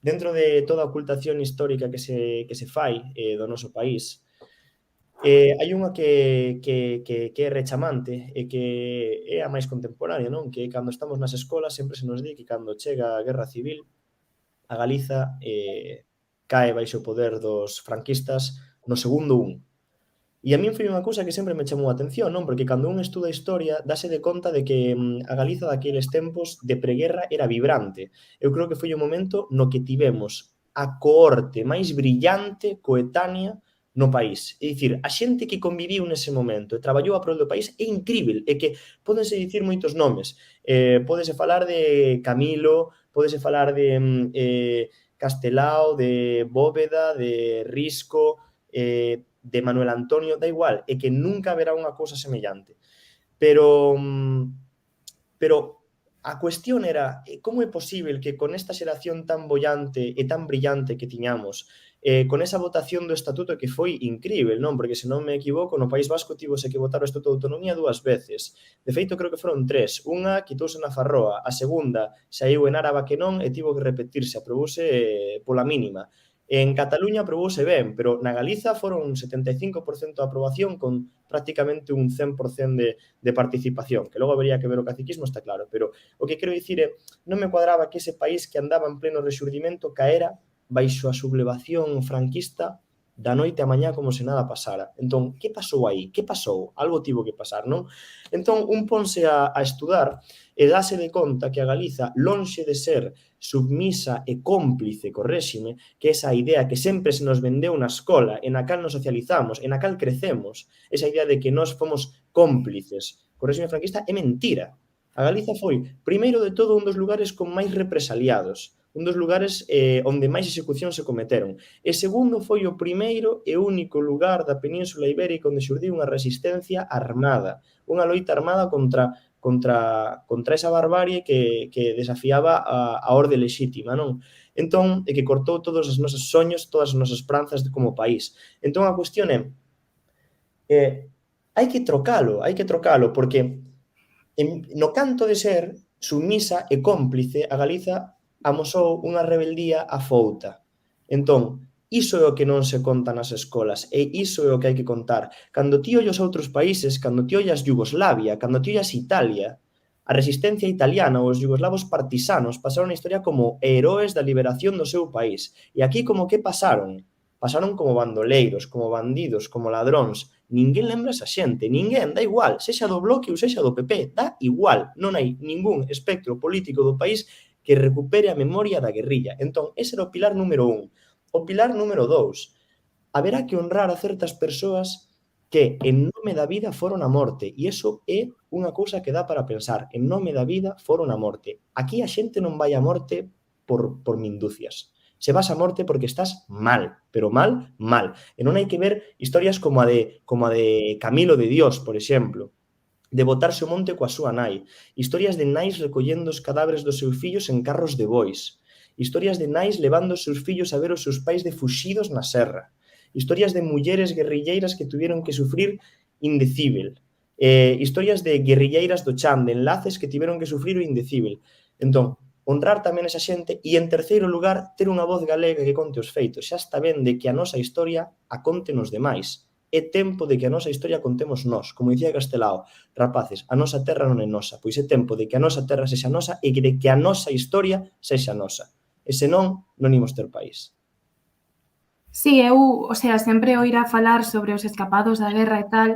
dentro de toda a ocultación histórica que se fai do noso país, hai unha que é rechamante e que é a máis contemporánea, non? Que cando estamos nas escolas sempre se nos di que cando chega a Guerra Civil a Galiza cae baixo o poder dos franquistas no segundo 1. E a min foi unha cousa que sempre me chamou a atención, non? Porque cando un estuda historia, dáse de conta de que a Galiza daqueles tempos de preguerra era vibrante. Eu creo que foi o momento no que tivemos a cohorte máis brillante, coetánea, no país. É dicir, a xente que conviviu nese momento e traballou a prol do país é incrível, e que pódense dicir moitos nomes. Pódese falar de Camilo, pódese falar de Castelao, de Bóveda, de Risco, de Manuel Antonio, da igual, é que nunca haberá unha cousa semellante. Pero a cuestión era como é posible que con esta xeración tan bollante e tan brillante que tiñamos, con esa votación do Estatuto que foi incrível, non? Porque, se non me equivoco, no País Vasco tivose que votar o Estatuto de Autonomía 2 veces. De feito, creo que foron 3. Unha quitouse na Farroa, a segunda saíu en Áraba que non e tivo que repetirse, aprobouse pola mínima. En Cataluña aprobouse ben, pero na Galiza foron un 75% de aprobación con prácticamente un 100% de participación, que logo habería que ver o caciquismo, está claro, pero o que quero dicir é, non me cuadraba que ese país que andaba en pleno rexurdimento caera baixo a sublevación franquista da noite a mañá como se nada pasara. Entón, que pasou aí? Que pasou? Algo tivo que pasar, non? Entón, un ponse a estudar e dáse de conta que a Galiza, lonxe de ser submisa e cómplice co réxime, que esa idea que sempre se nos vendeu na escola, en a cal nos socializamos, en a cal crecemos, esa idea de que nós fomos cómplices co réxime franquista, é mentira. A Galiza foi, primeiro de todo, un dos lugares con máis represaliados, un dos lugares onde máis execucións se cometeron. E segundo, foi o primeiro e único lugar da Península Ibérica onde xurdiu unha resistencia armada, unha loita armada contra esa barbarie que desafiaba a orde lexítima, non? Entón, e que cortou todos os nosos soños, todas as nosas pranzas como país. Entón, a cuestión é, hai que trocalo, porque no canto de ser submisa e cómplice, a Galiza amosou unha rebeldía afouta. Entón, iso é o que non se conta nas escolas, e iso é o que hai que contar. Cando ti ollas outros países, cando ti ollas Yugoslavia, cando ti ollas Italia, a resistencia italiana ou os yugoslavos partisanos pasaron a historia como heroes da liberación do seu país. E aquí como que pasaron? Pasaron como bandoleiros, como bandidos, como ladróns. Ninguén lembra esa xente, ninguén, dá igual, sexa do Bloque ou sexa do PP, dá igual, non hai ningún espectro político do país que recupere a memoria da guerrilla. Entón, ese era o pilar número 1. O pilar número 2, haberá que honrar a certas persoas que en nome da vida foron a morte, e iso é unha cousa que dá para pensar, en nome da vida foron a morte. Aquí a xente non vai a morte por minducias. Se vas a morte porque estás mal, pero mal, mal. E non hai que ver historias como a de Camilo de Dios, por exemplo, de botarse o monte coa súa nai, historias de nais recollendo os cadáveres dos seus fillos en carros de bois, historias de nais levando os seus fillos a ver os seus pais defuxidos na serra, historias de mulleres guerrilleiras que tuvieron que sufrir indecível, historias de guerrilleiras do chan, de enlaces que tiveron que sufrir o indecível. Entón, honrar tamén esa xente e, en terceiro lugar, ter unha voz galega que conte os feitos. Xa está ben de que a nosa historia a conten os demais. É tempo de que a nosa historia contemos nós. Como dicía Castelao, rapaces, a nosa terra non é nosa, pois é tempo de que a nosa terra sexa nosa e de que a nosa historia sexa nosa. E senón, non imos ter país. Sí, eu, sempre oíra falar sobre os escapados da guerra e tal,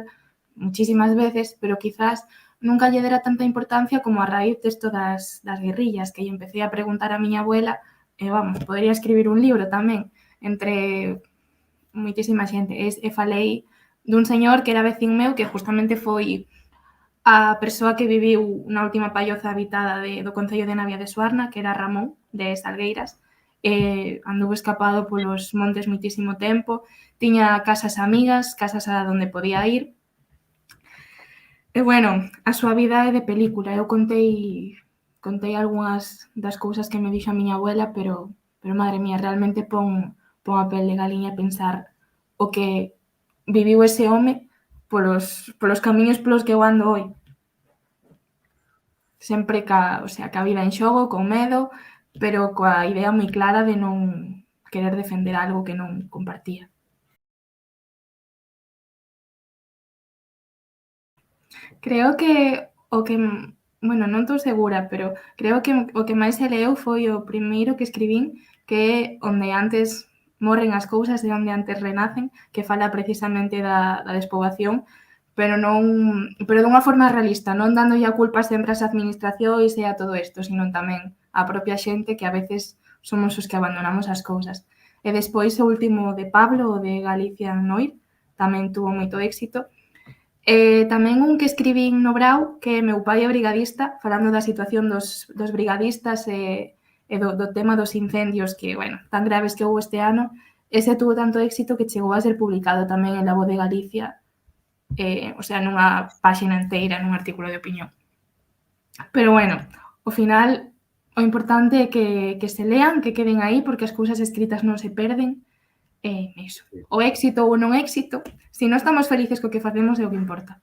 muchísimas veces, pero quizás nunca lle dera tanta importancia como a raíz desto das guerrillas, que lle empecé a preguntar a miña abuela, e vamos, podería escribir un libro tamén, entre moitísima xente. E falei dun señor que era vecín meu, que justamente foi a persoa que viviu na última palloza habitada do Concello de Navia de Suarna, que era Ramón, de Salgueiras, anduvo escapado polos montes moitísimo tempo, tiña casas amigas, casas a donde podía ir. E, bueno, a súa vida é de película. Eu contei algunhas das cousas que me dixo a miña abuela, pero madre mía, realmente pon a pel de galiña pensar o que viviu ese home polos camiños polos que eu ando hoy. Sempre ca vida en xogo, con medo, pero coa idea moi clara de non querer defender algo que non compartía. Creo que bueno, non estou segura, pero creo que o que máis se leu foi o primeiro que escribín, que é onde antes morren as cousas de onde antes renacen, que fala precisamente da despoboación, pero dunha forma realista, non dándolle a culpa sempre ás administracións e a todo isto, sino tamén a propia xente que a veces somos os que abandonamos as cousas. E despois o último de Pablo, o de Galicia Noir, tamén tuvo moito éxito. Tamén un que escribín no Brau, que meu pai é brigadista, falando da situación dos brigadistas e do tema dos incendios que, bueno, tan graves que houve este ano. Ese tuvo tanto éxito que chegou a ser publicado tamén en La Voz de Galicia, o sea, nunha páxina inteira, nun artículo de opinión. Pero, bueno, ao final, o importante é que se lean, que queden aí, porque as cousas escritas non se perden. Iso. O éxito ou non éxito, se non estamos felices co que facemos é o que importa.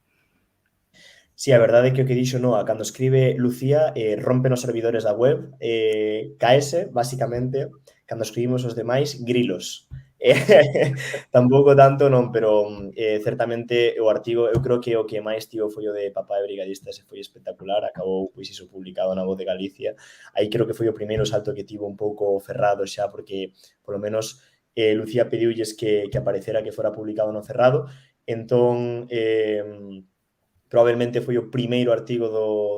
Sí, a verdade é que o que dixo Noa, cando escribe Lucía, rompen os servidores da web, caese, basicamente, cando escribimos os demais, grilos. Tampouco tanto, non, pero certamente o artigo, eu creo que o que máis tivo foi o de Papá de Brigadista, ese foi espectacular, acabou, pois, iso publicado na Voz de Galicia. Aí creo que foi o primeiro salto que tivo un pouco Ferrado xa, porque, polo menos, Lucía pediulles que aparecera, que fora publicado no Ferrado. Entón, probablemente foi o primeiro artigo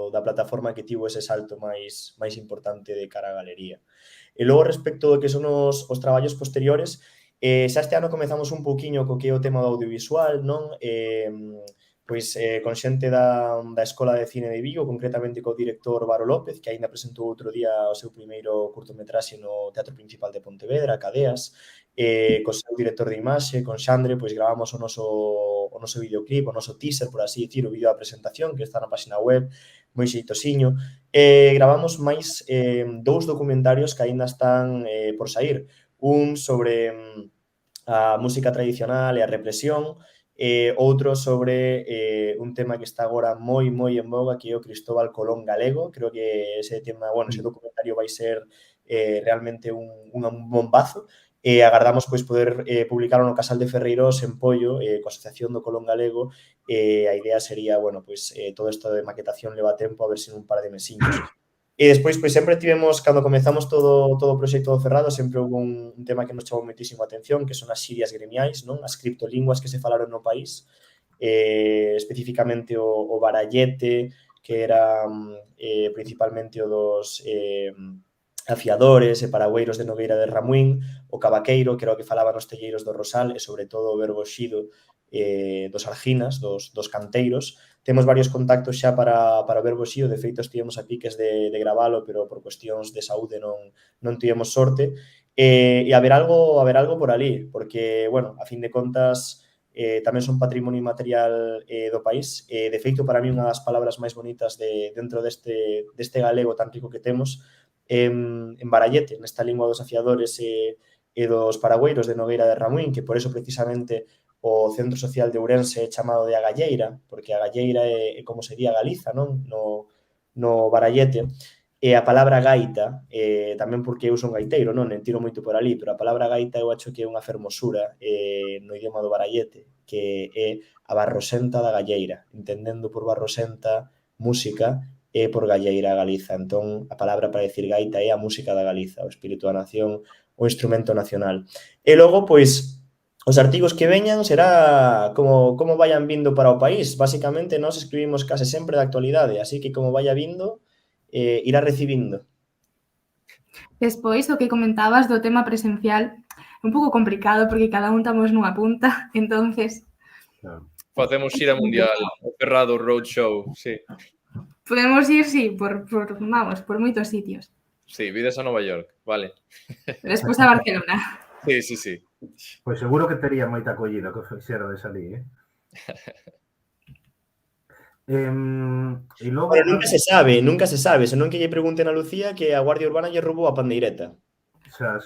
da plataforma que tivo ese salto máis importante de cara á galería. E logo, respecto do que son os traballos posteriores, xa este ano comezamos un pouquiño co que é o tema do audiovisual, non? Pois con xente da Escola de Cine de Vigo, concretamente co director Varo López, que aínda presentou outro día o seu primeiro curtometraxe no Teatro Principal de Pontevedra, Cadeas, co seu director de imaxe, con Xandre, pois gravamos o noso videoclip, o noso teaser, por así dicir, o vídeo da presentación, que está na página web, moi xeitosiño. Gravamos máis 2 documentarios que aínda están por saír. Un sobre a música tradicional e a represión, outro sobre un tema que está agora moi en voga, que é o Cristóbal Colón galego. Creo que ese tema, bueno, ese documentario vai ser realmente un bombazo. Agardamos pois poder publicarlo no Casal de Ferreiros en Pollo, coa Asociación do Colón Galego. A idea sería, bueno, pois todo isto de maquetación leva tempo, a ver se nun par de mesiños. E despois, pois sempre tivemos, cando comezamos todo o proxecto do Ferrado, sempre houve un tema que nos chamou moitísimo a atención, que son as xirias gremiais, non? As criptolinguas que se falaron no país, especificamente o barallete, que era principalmente o dos afiadores e paragüeiros de Nogueira de Ramuín, o cavaqueiro, que era o que falaban os telleiros do Rosal, e sobre todo o verbo xido dos arginas, dos canteiros. Temos varios contactos xa para o verbo xío, de feito estivemos a piques de gravalo, pero por cuestións de saúde non tivemos sorte. E haber algo por ali, porque, bueno, a fin de contas, tamén son patrimonio inmaterial do país. De feito, para mí, unha das palabras máis bonitas dentro deste galego tan rico que temos, en barallete, nesta lingua dos afiadores e dos paragüeiros de Nogueira de Ramuín, que por eso precisamente o Centro Social de Ourense é chamado de A Galleira, porque a Galleira é como se di a Galiza, non? No barallete. E a palabra gaita, tamén porque eu son gaiteiro, non? En tiro moito por ali, pero a palabra gaita eu acho que é unha fermosura no idioma do barallete, que é a barrosenta da galleira, entendendo por barrosenta música e por galleira a Galiza. Entón, a palabra para decir gaita é a música da Galiza, o espírito da nación, o instrumento nacional. E logo, pois, os artigos que veñan será como vayan vindo para o país. Basicamente, nós escribimos case sempre de actualidade, así que como vaya vindo, irá recibindo. Despois, o que comentabas do tema presencial, é un pouco complicado porque cada un estamos nunha punta, entonces... Facemos xira mundial, o Ferrado Roadshow, sí. Podemos ir, sí, por moitos sitios. Sí, vides a Nova York, vale. Despois a Barcelona. Sí. Pois seguro que tería moita acollida que fixera de salir, E logo... nunca se sabe, senón que lle pregunten a Lucía que a Guardia Urbana lle roubou a pandeireta. O sea,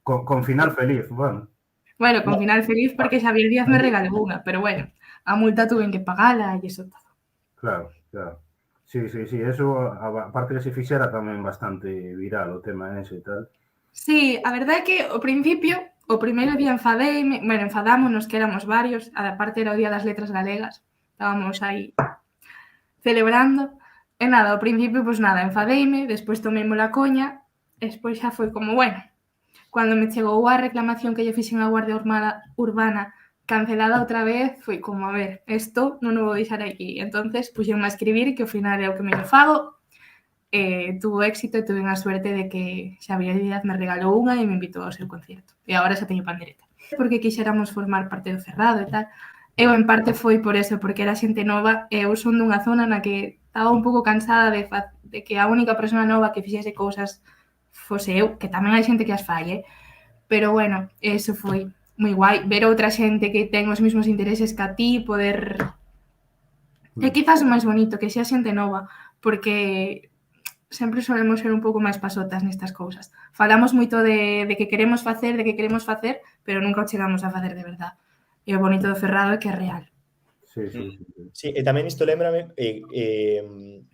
con final feliz, bueno. Bueno, con final feliz porque Xavier Díaz me regalou unha, pero bueno, a multa tuve que pagala e iso todo. Claro. Sí, eso, aparte que se fixera tamén bastante viral o tema ese e tal. Sí, a verdade é que ao principio, o primeiro día enfadámonos que éramos varios, aparte era o Día das Letras Galegas, estábamos aí celebrando, e nada, ao principio, pois nada, enfadeime, despois tomeimo la coña, e despois xa foi como, bueno, Cando me chegou a reclamación que lle fixen a Guardia Urbana cancelada outra vez, foi como, a ver, isto non o vou deixar aquí. Entonces, puxenme a escribir, que ao final é o que me fago. Tuvo éxito e tuve a suerte de que Xavier Díaz me regalou unha e me invitou ao seu concierto. E agora xa teño pandereta. Porque quixéramos formar parte do Cerrado e tal. Eu, en parte, foi por eso, porque era xente nova e eu son dunha zona na que estaba un pouco cansada de que a única persona nova que fixese cousas fose eu, que tamén hai xente que as fai, pero bueno, eso foi moi guai, ver outra xente que ten os mesmos intereses que a ti, poder... E quizás o máis bonito, que xa xente nova, porque sempre solemos ser un pouco máis pasotas nestas cousas. Falamos moito de que queremos facer, pero nunca o chegamos a facer de verdad. E o bonito do Cerrado é que é real. Sí. Sí, e tamén isto lembrame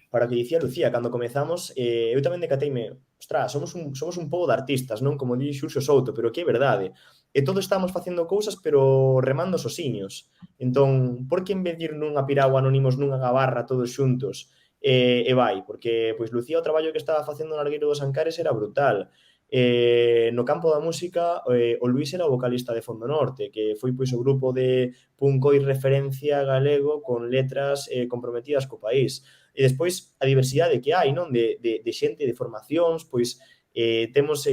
para o que dicía Lucía, cando comezamos, eu tamén decateime, ostras, somos un pobo de artistas, non? Como di Xurxo Souto, pero que é verdade. E todos estamos facendo cousas, pero remando sosiños. Entón, por que en vez de ir nunha piragua anónimos nunha gabarra todos xuntos, e vai? Porque, pois, Lucía, o traballo que estaba facendo no Largueiro dos Ancares era brutal. No campo da música, o Luís era o vocalista de Fondo Norte, que foi pois o grupo de punkoi referencia galego con letras comprometidas co país. E despois a diversidade que hai, non? De xente, de formacións, pois temos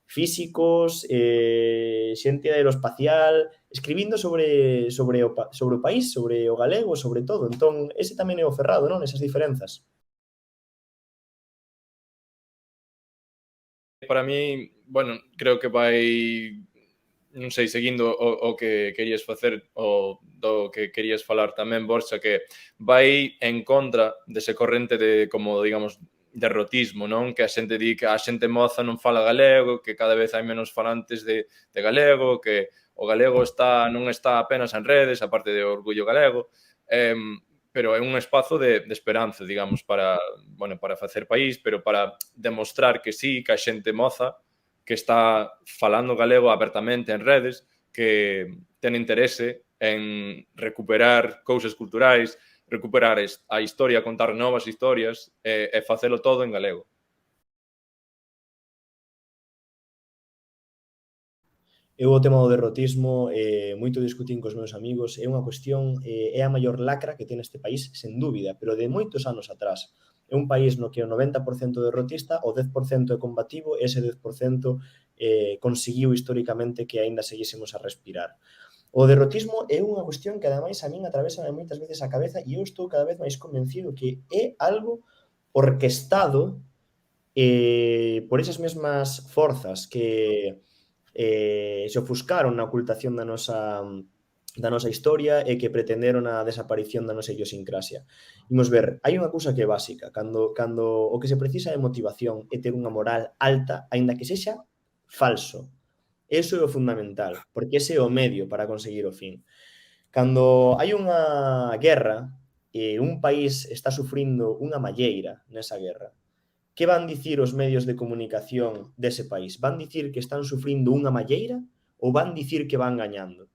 físicos, xente aeroespacial, escribindo sobre o país, sobre o galego, sobre todo. Entón, ese tamén é o Cerrado, non? Esas diferenzas. Para mí, bueno, creo que vai, non sei, seguindo o que querías facer, o do que querías falar tamén, Borja, que vai en contra dese corrente de, como, digamos, derrotismo, non? Que a xente di que a xente moza non fala galego, que cada vez hai menos falantes de galego, que o galego non está apenas en redes, aparte de orgullo galego, pero é un espazo de esperanza, digamos, para facer país, pero para demostrar que sí, que a xente moza que está falando galego abertamente en redes, que ten interese en recuperar cousas culturais, recuperar a historia, contar novas historias e facelo todo en galego. Eu o tema do derrotismo moito discutín cos meus amigos, é unha cuestión, é a maior lacra que ten este país, sen dúbida, pero de moitos anos atrás. É un país no que o 90% derrotista, o 10% é combativo, e ese 10% conseguiu históricamente que aínda seguísemos a respirar. O derrotismo é unha cuestión que, ademais, a min atravesa moitas veces a cabeza e eu estou cada vez máis convencido que é algo orquestado por esas mesmas forzas que se ofuscaron na ocultación da nosa historia e que pretenderon a desaparición da nosa idiosincrasia. Imos ver, hai unha cousa que é básica, cando o que se precisa é motivación e ter unha moral alta, aínda que sexa falso. Eso é o fundamental, porque ese é o medio para conseguir o fin. Cando hai unha guerra e un país está sufrindo unha malleira nesa guerra, que van dicir os medios de comunicación dese país? Van dicir que están sufrindo unha malleira ou van dicir que van gañando?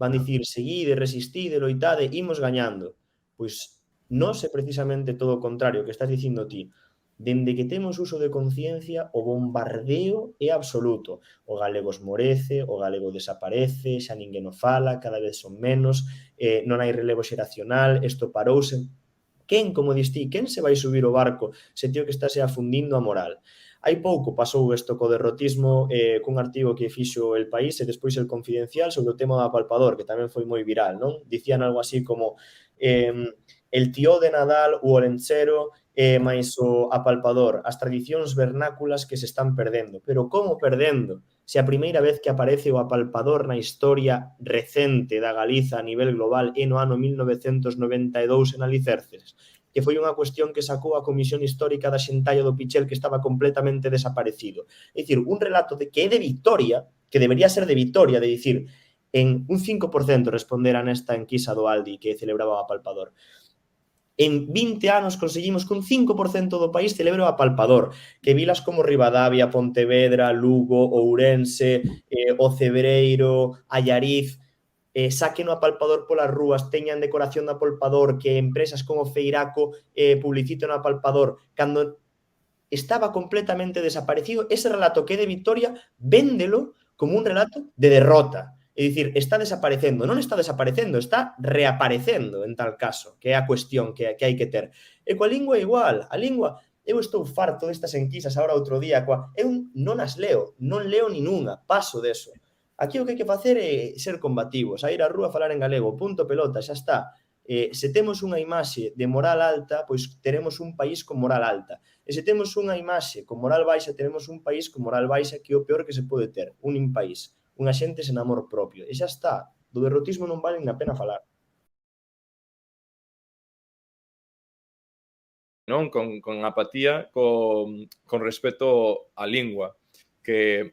Van dicir, seguide, resistide, loitade, imos gañando. Pois non é precisamente todo o contrario que estás dicindo ti. Dende que temos uso de conciencia, o bombardeo é absoluto. O galego esmorece, o galego desaparece, xa ninguén o fala, cada vez son menos, non hai relevo xeracional, isto parouse. Quen, como dis ti, quen se vai subir o barco se tío que estáse afundindo a moral? Hai pouco pasou isto co derrotismo cun artigo que fixo El País e despois El Confidencial sobre o tema do apalpador, que tamén foi moi viral, non? Dicían algo así como el tío de Nadal, o olenchero, máis o apalpador, as tradicións vernáculas que se están perdendo. Pero como perdendo? Se a primeira vez que aparece o apalpador na historia recente da Galiza a nivel global é no ano 1992 en Alicerces, que foi unha cuestión que sacou a Comisión Histórica da Xentalla do Pichel, que estaba completamente desaparecido. É dicir, un relato de que é de Vitoria, que debería ser de Vitoria, de dicir, en un 5% respondera nesta enquisa do Aldi que celebraba o apalpador. En 20 anos conseguimos que un 5% do país celebre o apalpador, que vilas como Ribadavia, Pontevedra, Lugo, Ourense, o Cebreiro, Allariz, saquen o apalpador polas rúas, teñan decoración do apalpador, que empresas como Feiraco publiciten o apalpador, cando estaba completamente desaparecido. Ese relato que é de victoria, véndelo como un relato de derrota. É dicir, está desaparecendo. Non está desaparecendo, está reaparecendo en tal caso, que é a cuestión que hai que ter. E coa lingua é igual. A lingua, eu estou farto destas enquisas agora outro día. Eu non as leo, non leo ningunha, paso deso. Aquí o que hai que facer é ser combativos, a ir á rúa a falar en galego, punto pelota, xa está. Se temos unha imaxe de moral alta, pois teremos un país con moral alta. E se temos unha imaxe con moral baixa, teremos un país con moral baixa, que é o peor que se pode ter, un país, unha xente sen amor propio. E xa está, do derrotismo non vale a pena falar. Non? Con apatía, con respecto á lingua. Que,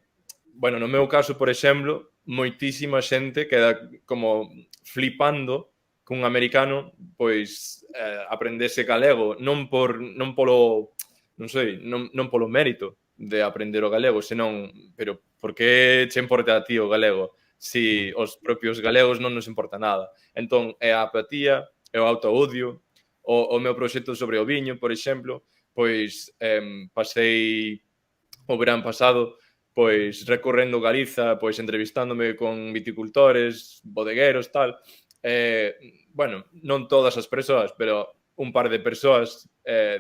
bueno, no meu caso, por exemplo, moitísima xente queda como flipando que un americano pois aprendese galego non polo non sei, non polo mérito de aprender o galego, senón, pero por que che importa a ti o galego si os propios galegos non nos importa nada? Entón, é a apatía, é o autoodio, o meu proxecto sobre o viño, por exemplo, pois pasei o verán pasado pois recorrendo Galiza, pois entrevistándome con viticultores, bodegueros, tal. Bueno, non todas as persoas, pero un par de persoas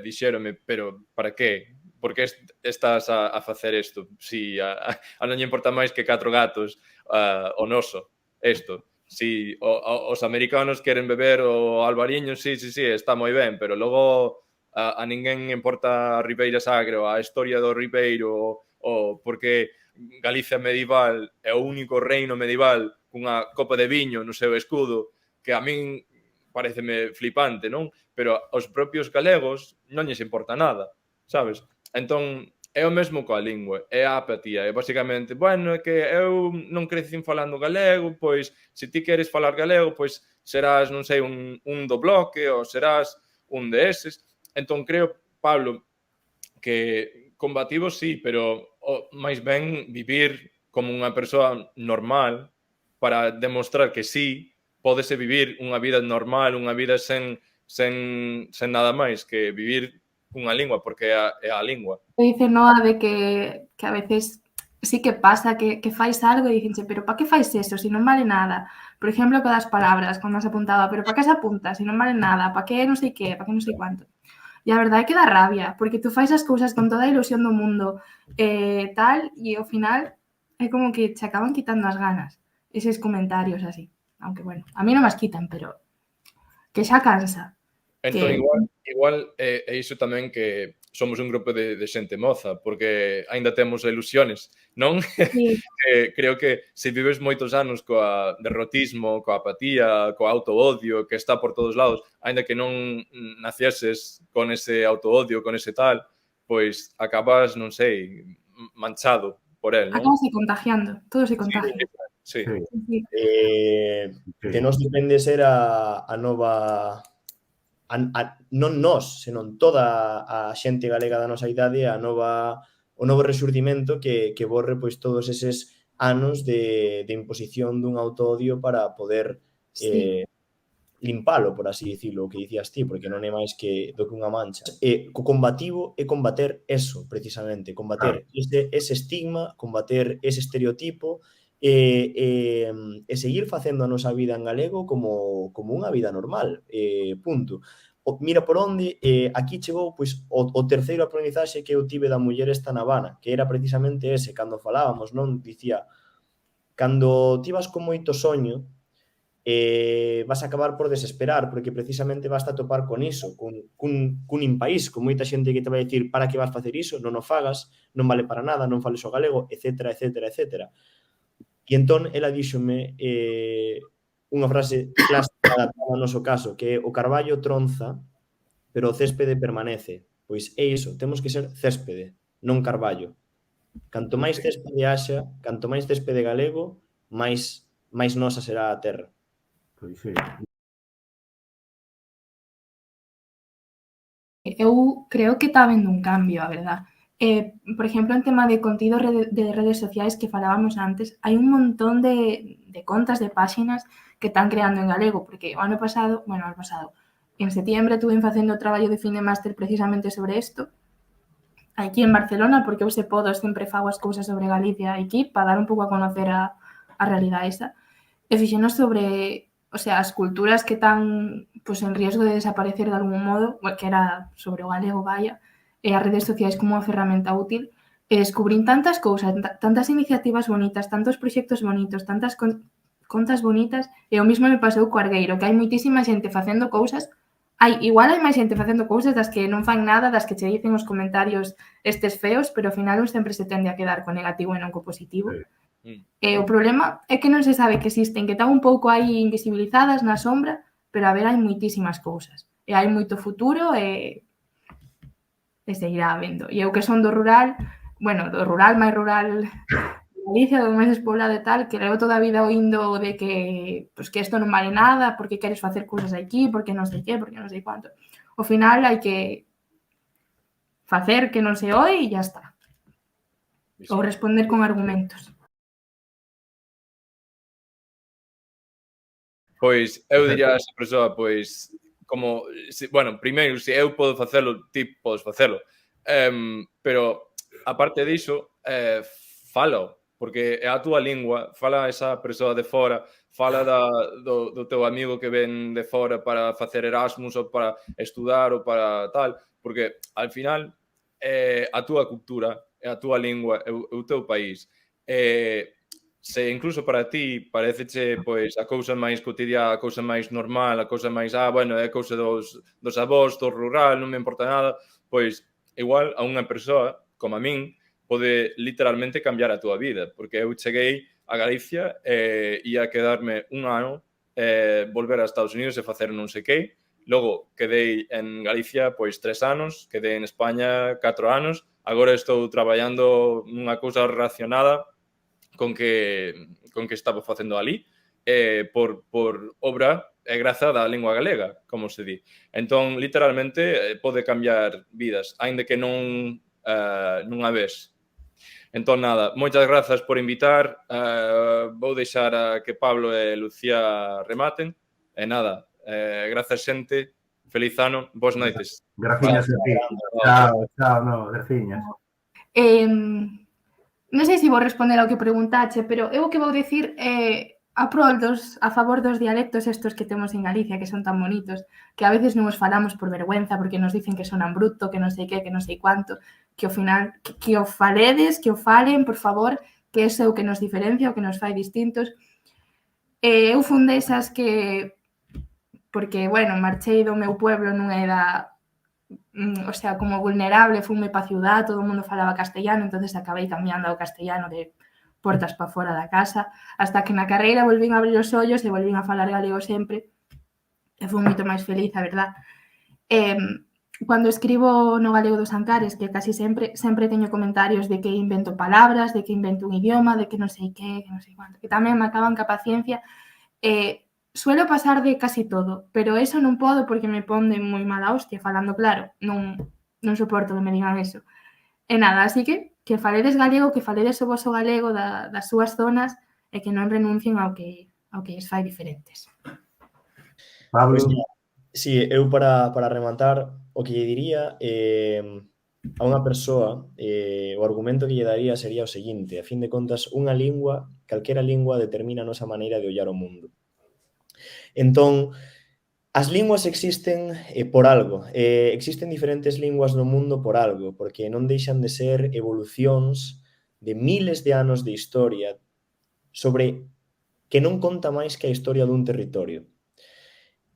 dixéronme, pero para qué? Por que estás a facer isto? Si a non lle importa máis que 4 gatos o noso, isto. Si os americanos queren beber o albariño, sí, está moi ben, pero logo a ninguén importa a Ribeira Sacra, a historia do Ribeiro, ou porque Galicia medieval é o único reino medieval cunha copa de viño no seu escudo, que a min pareceme flipante, non? Pero aos propios galegos non lles importa nada, sabes? Entón, é o mesmo coa lingua, é a apatía, é basicamente, bueno, é que eu non crecín falando galego, pois, se ti queres falar galego, pois serás, non sei, un do bloque, ou serás un de eses. Entón, creo, Pablo, que combativo sí, pero máis ben vivir como unha persoa normal para demostrar que sí, pódese vivir unha vida normal, unha vida sen nada máis que vivir unha lingua, porque é a lingua. Dice Noa de que a veces sí que pasa que fais algo e dicenche, pero para que fais eso, se non vale nada? Por exemplo, coas palabras, cando has apuntado, pero para que se apunta, se non vale nada? Para que non sei que, para que non sei cuánto? E a verdade é que dá rabia, porque tú fais as cousas con toda a ilusión do mundo, tal, e ao final é como que te acaban quitando as ganas, eses comentarios así. Aunque, bueno, a mí non as quitan, pero que xa cansa. Entón, igual é iso tamén que somos un grupo de xente moza, porque aínda temos ilusiones, non? Sí. Creo que se vives moitos anos coa derrotismo, coa apatía, coa autoodio, que está por todos lados, aínda que non nacieses con ese autoodio, con ese tal, pois acabas, non sei, manchado por el, non? Acabas contagiando, todo se contagia. Sí. De nós depende ser a nova... non nós, senón toda a xente galega da nosa idade, o novo resurdimento que borre pois todos eses anos de imposición dun autoodio para poder limpalo, por así dicilo, o que dicías ti, porque non é máis que do que unha mancha. Co combativo é combater eso, precisamente, combater ese estigma, combater ese estereotipo e seguir facendo a nosa vida en galego como unha vida normal, punto. Mira por onde, aquí chegou pois, o terceiro aprendizaxe que eu tive da muller esta na Habana, que era precisamente ese, cando falábamos, non? Dicía, cando ti vas con moito soño, vas a acabar por desesperar, porque precisamente vas a topar con iso, cun impaís, con moita xente que te vai dicir para que vas facer iso, non o fagas, non vale para nada, non fales o galego, etcétera, etcétera, etcétera. E entón, ela díxome unha frase clásica adaptada ao noso caso, que é o carballo tronza, pero o céspede permanece. Pois é iso, temos que ser céspede, non carballo. Canto máis céspede haxa, canto máis céspede galego, máis nosa será a terra. Pois sí. Eu creo que está habendo un cambio, a verdad. Por exemplo, en tema de contido de redes sociais que falábamos antes, hai un montón de contas, de páxinas que están creando en galego, porque o ano pasado, en setiembre estuve facendo o traballo de fin de máster precisamente sobre isto, aquí en Barcelona, porque eu se podo sempre fago as cousas sobre Galicia aquí para dar un pouco a conocer a realidade esa. E fixenos sobre, o sea, as culturas que están pues, en riesgo de desaparecer de algún modo, que era sobre o galego, vaya, e as redes sociais como unha ferramenta útil, e descubrín tantas cousas, tantas iniciativas bonitas, tantos proxectos bonitos, tantas contas bonitas, e o mismo me pasou co Argueiro, que hai moitísima xente facendo cousas, igual hai máis xente facendo cousas das que non fan nada, das que che dicen os comentarios estes feos, pero ao final un sempre se tende a quedar co negativo e non co positivo. E o problema é que non se sabe que existen, que están un pouco aí invisibilizadas na sombra, pero a ver, hai moitísimas cousas. E hai moito futuro e seguirá habendo. E eu que son do rural, bueno, do rural, máis rural Galicia, do máis despoblado e tal, que levo toda a vida oindo de que pues, que isto non vale nada, porque queres facer cousas aquí, porque non sei que, porque non sei cuánto. Ao final hai que facer que non se oi e ya está. Ou responder con argumentos. Pois, eu diría a esa persoa, pois, como, bueno, primeiro, se eu podo facelo, ti podes facelo. Pero, aparte diso, falo, porque é a túa lingua, fala esa persoa de fora, fala do teu amigo que ven de fora para facer Erasmus ou para estudar ou para tal, porque, al final, a túa cultura, é a túa lingua, é o teu país. Se incluso para ti pareceche pois a cousa máis cotidiana, a cousa máis normal, a cousa máis, bueno, é cousa dos avós, do rural, non me importa nada, pois igual a unha persoa, como a min, pode literalmente cambiar a túa vida, porque eu cheguei a Galicia e ia quedarme un ano, volver a Estados Unidos e facer non sei que, logo quedei en Galicia pois 3 anos, quedei en España 4 anos, agora estou traballando nunha cousa relacionada con que estaba facendo ali, por obra e graza da lingua galega, como se di. Entón, literalmente, pode cambiar vidas, aínda que non a vez. Entón, nada, moitas grazas por invitar, vou deixar a que Pablo e Lucía rematen, e nada, grazas xente, feliz ano, boas noites. Graciñas a ti. Chao, graciñas. Non sei se vou responder ao que preguntache, pero eu o que vou dicir é a favor dos dialectos estos que temos en Galicia, que son tan bonitos, que a veces non os falamos por vergüenza, porque nos dicen que sonan bruto, que non sei que non sei cuánto, que ao final, que o faledes, que o falen, por favor, que ese é o que nos diferencia, o que nos fai distintos. Eu fun desas que, porque, bueno, marchei do meu pueblo nunha edad, o sea, como vulnerable, funme pa ciudad, todo o mundo falaba castellano, entonces acabei cambiando ao castellano de portas pa fora da casa, hasta que na carreira volvín a abrir os ollos e volvín a falar galego sempre, e fui moito máis feliz, a verdad. Cando escribo no galego dos Ancares, que casi sempre teño comentarios de que invento palabras, de que invento un idioma, de que non sei que non sei cuánto, que tamén me acaban ca paciencia. Suelo pasar de casi todo, pero eso non podo porque me pon de moi mala hostia, falando claro, non soporto que me digan eso. E nada, así que faledes galego, que faledes o voso galego das súas zonas e que non renuncien ao que lles fai diferentes. Pablo. Pois, sí, eu para rematar, o que lle diría a unha persoa, o argumento que lle daría sería o seguinte: a fin de contas, unha lingua, calquera lingua, determina a nosa maneira de ollar o mundo. Entón, as linguas existen por algo, existen diferentes linguas no mundo por algo, porque non deixan de ser evolucións de miles de anos de historia sobre que non conta máis que a historia dun territorio.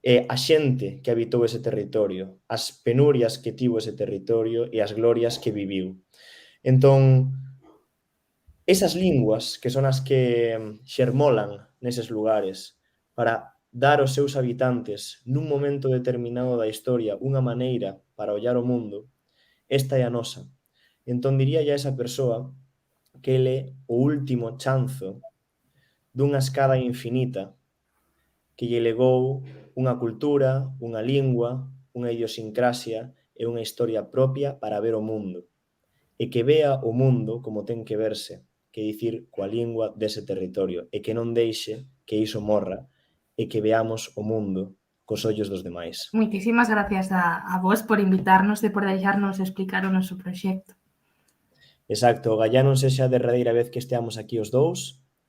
A xente que habitou ese territorio, as penurias que tivo ese territorio e as glorias que viviu. Entón, esas linguas que son as que xermolan neses lugares para dar aos seus habitantes nun momento determinado da historia unha maneira para ollar o mundo, esta é a nosa. Entón diría a esa persoa que ele o último chanzo dunha escada infinita que lle legou unha cultura, unha lingua, unha idiosincrasia e unha historia propia para ver o mundo. E que vea o mundo como ten que verse, que dicir coa lingua dese territorio, e que non deixe que iso morra, e que veamos o mundo cos ollos dos demais. Moitísimas gracias a vos por invitarnos e por deixarnos explicar o noso proxecto. Exacto, gallá non sexa a derradeira vez que esteamos aquí os dous,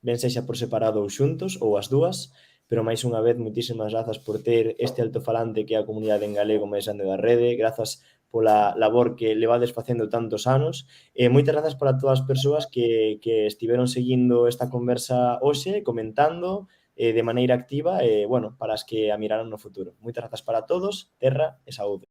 ben sexa por separado ou xuntos, ou as dúas, pero máis unha vez, moitísimas grazas por ter este altofalante que é a comunidade en galego máis grande da rede, grazas pola labor que levades facendo tantos anos, e moitas grazas para todas as persoas que estiveron seguindo esta conversa hoxe, comentando, de maneira activa, e, bueno, para as que a miraron no futuro. Moitas grazas para todos, terra e saúde.